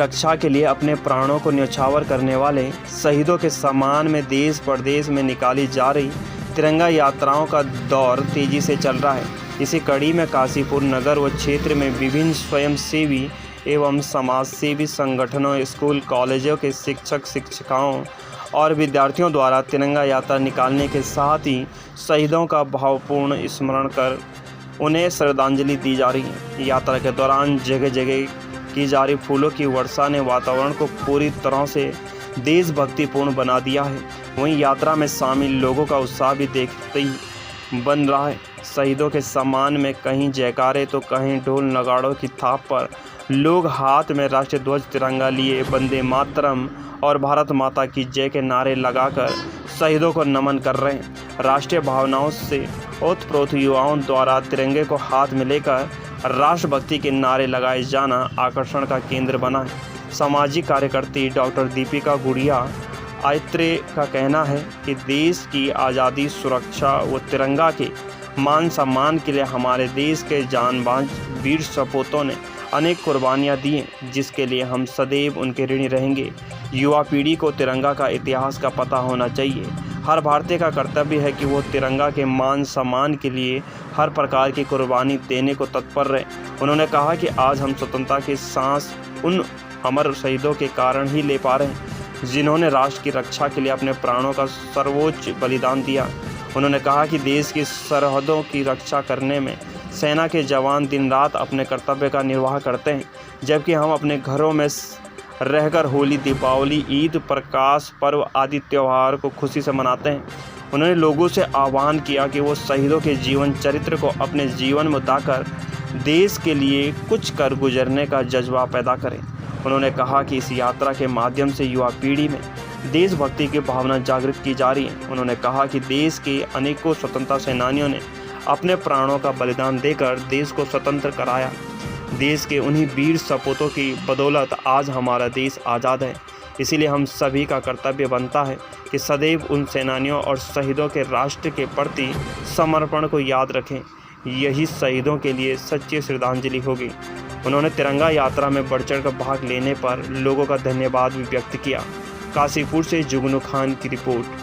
रक्षा के लिए अपने प्राणों को न्यौछावर करने वाले शहीदों के सम्मान में देश प्रदेश में निकाली जा रही तिरंगा यात्राओं का दौर तेजी से चल रहा है। इसी कड़ी में काशीपुर नगर व क्षेत्र में विभिन्न स्वयंसेवी एवं समाजसेवी संगठनों, स्कूल कॉलेजों के शिक्षक शिक्षिकाओं और विद्यार्थियों द्वारा तिरंगा यात्रा निकालने के साथ ही शहीदों का भावपूर्ण स्मरण कर उन्हें श्रद्धांजलि दी जा रही है। यात्रा के दौरान जगह जगह की जा रही फूलों की वर्षा ने वातावरण को पूरी तरह से देशभक्तिपूर्ण बना दिया है। वहीं यात्रा में शामिल लोगों का उत्साह भी देखते ही बन रहा है। शहीदों के सम्मान में कहीं जयकारे तो कहीं ढोल नगाड़ों की थाप पर लोग हाथ में राष्ट्रीय ध्वज तिरंगा लिए वंदे मातरम और भारत माता की जय के नारे लगाकर शहीदों को नमन कर रहे हैं। राष्ट्रीय भावनाओं से ओतप्रोत युवाओं द्वारा तिरंगे को हाथ में लेकर राष्ट्रभक्ति के नारे लगाए जाना आकर्षण का केंद्र बना है। सामाजिक कार्यकर्ती डॉक्टर दीपिका गुड़िया आयत्रे का कहना है कि देश की आज़ादी, सुरक्षा व तिरंगा के मान सम्मान के लिए हमारे देश के जांबाज वीर सपूतों ने अनेक कुर्बानियां दी हैं, जिसके लिए हम सदैव उनके ऋणी रहेंगे। युवा पीढ़ी को तिरंगा का इतिहास का पता होना चाहिए। हर भारतीय का कर्तव्य है कि वो तिरंगा के मान सम्मान के लिए हर प्रकार की कुर्बानी देने को तत्पर रहे। उन्होंने कहा कि आज हम स्वतंत्रता की सांस उन अमर शहीदों के कारण ही ले पा रहे हैं, जिन्होंने राष्ट्र की रक्षा के लिए अपने प्राणों का सर्वोच्च बलिदान दिया। उन्होंने कहा कि देश की सरहदों की रक्षा करने में सेना के जवान दिन रात अपने कर्तव्य का निर्वाह करते हैं, जबकि हम अपने घरों में रहकर होली, दीपावली, ईद, प्रकाश पर्व आदि त्यौहार को खुशी से मनाते हैं। उन्होंने लोगों से आह्वान किया कि वो शहीदों के जीवन चरित्र को अपने जीवन में उतारकर देश के लिए कुछ कर गुजरने का जज्बा पैदा करें। उन्होंने कहा कि इस यात्रा के माध्यम से युवा पीढ़ी में देशभक्ति की भावना जागृत की जा रही है। उन्होंने कहा कि देश के अनेकों स्वतंत्रता सेनानियों ने अपने प्राणों का बलिदान देकर देश को स्वतंत्र कराया। देश के उन्हीं वीर सपूतों की बदौलत आज हमारा देश आज़ाद है। इसीलिए हम सभी का कर्तव्य बनता है कि सदैव उन सेनानियों और शहीदों के राष्ट्र के प्रति समर्पण को याद रखें। यही शहीदों के लिए सच्ची श्रद्धांजलि होगी। उन्होंने तिरंगा यात्रा में बढ़ चढ़ कर भाग लेने पर लोगों का धन्यवाद भी व्यक्त किया। काशीपुर से जुगनू खान की रिपोर्ट।